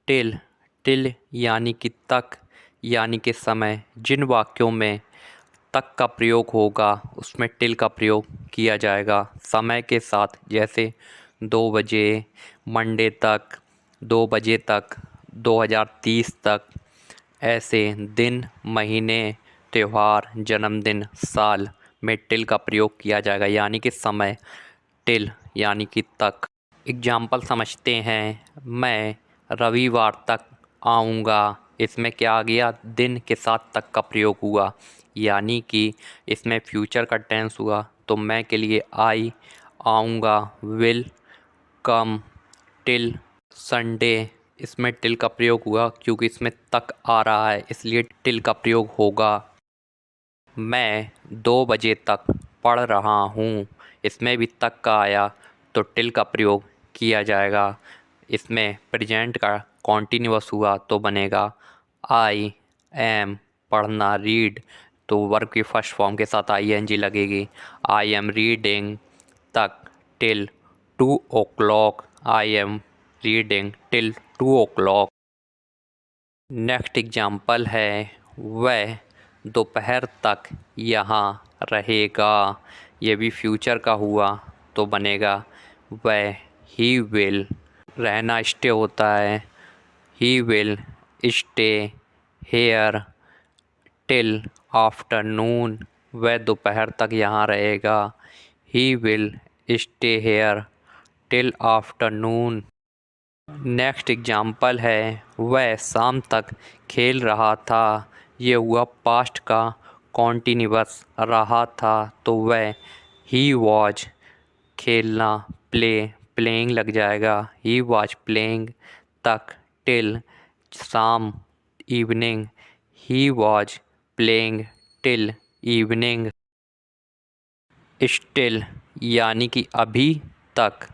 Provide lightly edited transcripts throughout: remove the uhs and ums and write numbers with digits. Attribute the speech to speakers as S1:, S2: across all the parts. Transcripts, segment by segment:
S1: Till till यानी कि तक यानी कि समय। जिन वाक्यों में तक का प्रयोग होगा उसमें टिल का प्रयोग किया जाएगा समय के साथ। जैसे 2 बजे, मंडे तक, 2 बजे तक, 2030 तक। ऐसे दिन, महीने, त्योहार, जन्मदिन, साल में टिल का प्रयोग किया जाएगा यानी कि समय। टिल यानी कि तक। एग्जाम्पल समझते हैं। मैं रविवार तक आऊँगा। इसमें क्या आ गया? दिन के साथ तक का प्रयोग हुआ यानी कि इसमें फ्यूचर का टेंस हुआ। तो मैं के लिए आई, आऊँगा, विल कम, टिल संडे। इसमें टिल का प्रयोग हुआ क्योंकि इसमें तक आ रहा है, इसलिए टिल का प्रयोग होगा। मैं 2 बजे तक पढ़ रहा हूँ। इसमें भी तक का आया तो टिल का प्रयोग किया जाएगा। इसमें प्रेजेंट का कॉन्टिन्यूअस हुआ तो बनेगा आई एम। पढ़ना, रीड, तो वर्ब की फर्स्ट फॉर्म के साथ ing लगेगी। आई एम रीडिंग तक till 2 o'clock। I am reading till 2 o'clock। Next example है वह दोपहर तक यहाँ रहेगा। ये भी फ्यूचर का हुआ तो बनेगा वह ही विल। रहना स्टे होता है। He will stay here till afternoon. वह दोपहर तक यहाँ रहेगा। He will stay here till afternoon. Next example है वह शाम तक खेल रहा था। ये हुआ पास्ट का कॉन्टिन्यूअस। रहा था तो वह ही वॉज। खेलना, प्ले, प्लेइंग लग जाएगा। ही वॉज प्लेइंग तक टिल शाम, evening. He was playing till evening. Still यानी कि अभी तक।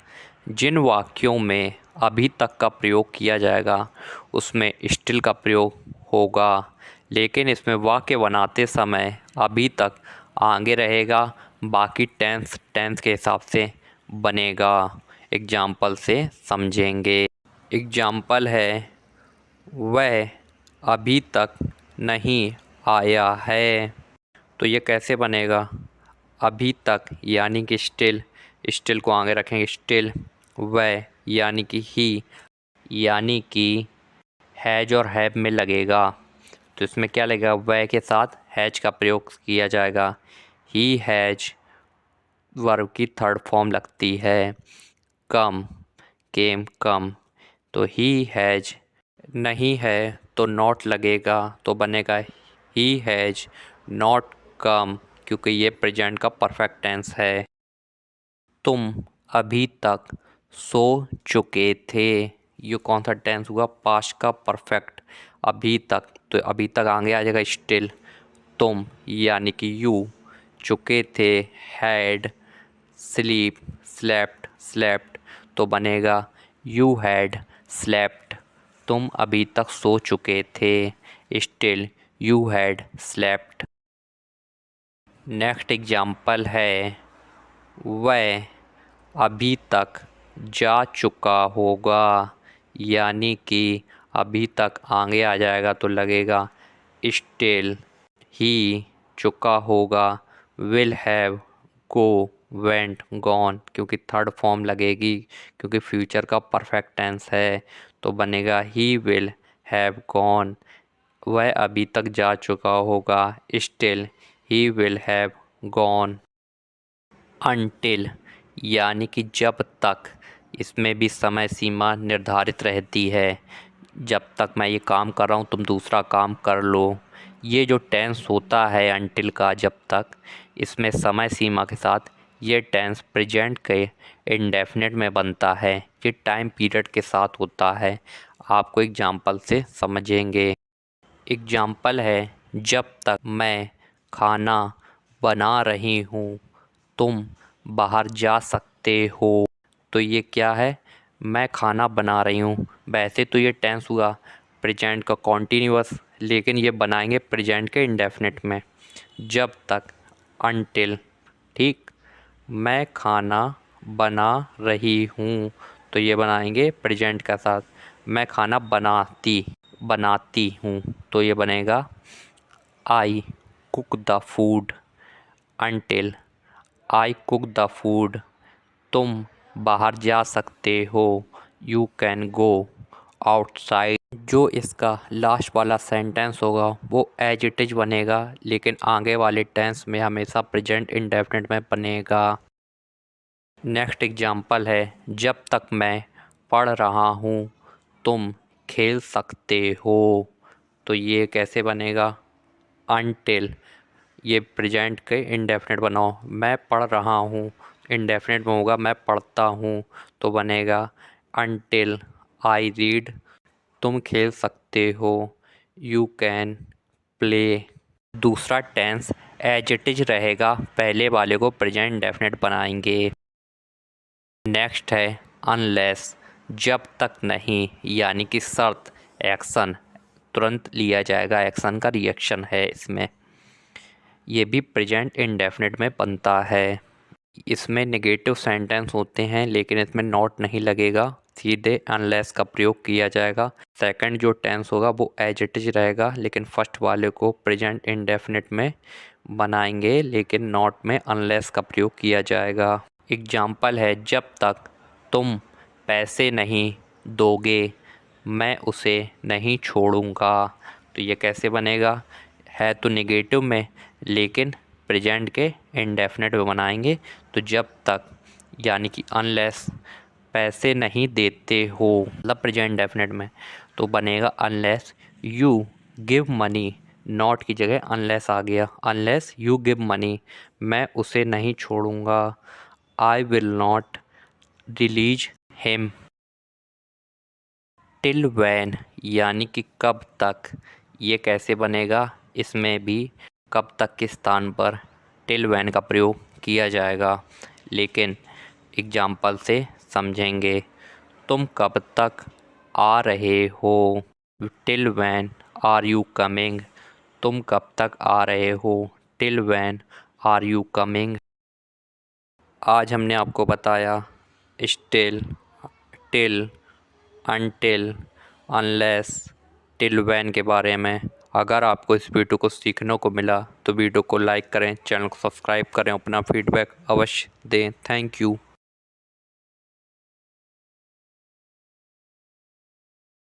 S1: जिन वाक्यों में अभी तक का प्रयोग किया जाएगा उसमें स्टिल का प्रयोग होगा, लेकिन इसमें वाक्य बनाते समय अभी तक आगे रहेगा, बाकी टेंस के हिसाब से बनेगा। एग्जाम्पल से समझेंगे। एग्जाम्पल है वह अभी तक नहीं आया है। तो ये कैसे बनेगा? अभी तक यानी कि स्टिल, स्टिल को आगे रखेंगे स्टिल। वह यानी कि ही, यानी कि हैज और हैव में लगेगा तो इसमें क्या लगेगा? वह के साथ हैज का प्रयोग किया जाएगा। ही हैज वर्ब की थर्ड फॉर्म लगती है। कम, केम, कम। तो ही हैज नहीं है तो नॉट लगेगा तो बनेगा ही हैज नॉट कम, क्योंकि ये प्रेजेंट का परफेक्ट टेंस है। तुम अभी तक सो चुके थे। ये कौन सा टेंस हुआ? पास्ट का परफेक्ट। अभी तक, तो अभी तक आगे आ जाएगा स्टिल। तुम यानी कि यू। चुके थे हैड, स्लीप, स्लेप्ट, स्लेप्ट, तो बनेगा यू हैड स्लेप्ट। तुम अभी तक सो चुके थे। Still you had slept. Next example है वह अभी तक जा चुका होगा, यानी कि अभी तक आगे आ जाएगा तो लगेगा स्टिल ही। चुका होगा will have, go, went, gone, क्योंकि थर्ड फॉर्म लगेगी क्योंकि फ्यूचर का परफेक्ट टेंस है तो बनेगा ही विल हैव गॉन। वह अभी तक जा चुका होगा। Still he will have gone. Until यानी कि जब तक। इसमें भी समय सीमा निर्धारित रहती है। जब तक मैं ये काम कर रहा हूँ तुम दूसरा काम कर लो। ये जो टेंस होता है अनटिल का, जब तक, इसमें समय सीमा के साथ ये टेंस प्रेजेंट के इंडेफिनिट में बनता है। ये टाइम पीरियड के साथ होता है। आपको एग्जाम्पल से समझेंगे। एग्जाम्पल है जब तक मैं खाना बना रही हूँ तुम बाहर जा सकते हो। तो ये क्या है? मैं खाना बना रही हूँ। वैसे तो ये टेंस हुआ प्रेजेंट का कॉन्टिन्यूअस, लेकिन ये बनाएंगे प्रेजेंट के इंडेफिनिट में। जब तक, अनटिल। ठीक, मैं खाना बना रही हूँ तो ये बनाएंगे प्रेजेंट के साथ। मैं खाना बनाती हूँ, तो ये बनेगा I cook the food. Until I cook the food, तुम बाहर जा सकते हो, यू कैन गो आउटसाइड। जो इसका लास्ट वाला सेंटेंस होगा वो एज इट इज बनेगा, लेकिन आगे वाले टेंस में हमेशा प्रेजेंट इंडेफिनिट में बनेगा। नेक्स्ट एग्जाम्पल है, जब तक मैं पढ़ रहा हूँ तुम खेल सकते हो, तो ये कैसे बनेगा? अनटिल, ये प्रेजेंट के इंडेफिनिट बनाओ। मैं पढ़ रहा हूँ, इंडेफिनिट में होगा मैं पढ़ता हूँ, तो बनेगा अनटिल आई रीड। तुम खेल सकते हो, यू कैन प्ले। दूसरा टेंस एज इट इज रहेगा, पहले वाले को प्रेजेंट इंडेफिनिट बनाएंगे। नेक्स्ट है अनलेस, जब तक नहीं, यानी कि शर्त एक्शन तुरंत लिया जाएगा, एक्शन का रिएक्शन है इसमें। ये भी प्रेजेंट इंडेफिनिट में बनता है। इसमें नेगेटिव सेंटेंस होते हैं, लेकिन इसमें नॉट नहीं लगेगा, सीधे अनलेस का प्रयोग किया जाएगा। सेकंड जो टेंस होगा वो एज इट इज रहेगा, लेकिन फर्स्ट वाले को प्रेजेंट इंडेफिनिट में बनाएंगे, लेकिन नॉट में अनलेस का प्रयोग किया जाएगा। एग्जाम्पल है, जब तक तुम पैसे नहीं दोगे मैं उसे नहीं छोड़ूंगा। तो ये कैसे बनेगा? है तो नेगेटिव में, लेकिन प्रेजेंट के इंडेफिनिट में बनाएंगे। तो जब तक यानी कि अनलेस पैसे नहीं देते हो, मतलब प्रेजेंट इंडेफिनिट में, तो बनेगा unless you give money. Not की जगह अनलेस आ गया, अनलेस यू गिव मनी, मैं उसे नहीं छोड़ूंगा। I will not release him. Till when, यानी कि कब तक, ये कैसे बनेगा? इसमें भी कब तक के स्थान पर टिल वैन का प्रयोग किया जाएगा, लेकिन एग्जाम्पल से समझेंगे। तुम कब तक आ रहे हो, till when are you coming. तुम कब तक आ रहे हो, till when are you coming. आज हमने आपको बताया still, till, until, unless, till when के बारे में। अगर आपको इस वीडियो को सीखने को मिला तो वीडियो को लाइक करें, चैनल को सब्सक्राइब करें, अपना फीडबैक अवश्य दें। Thank you.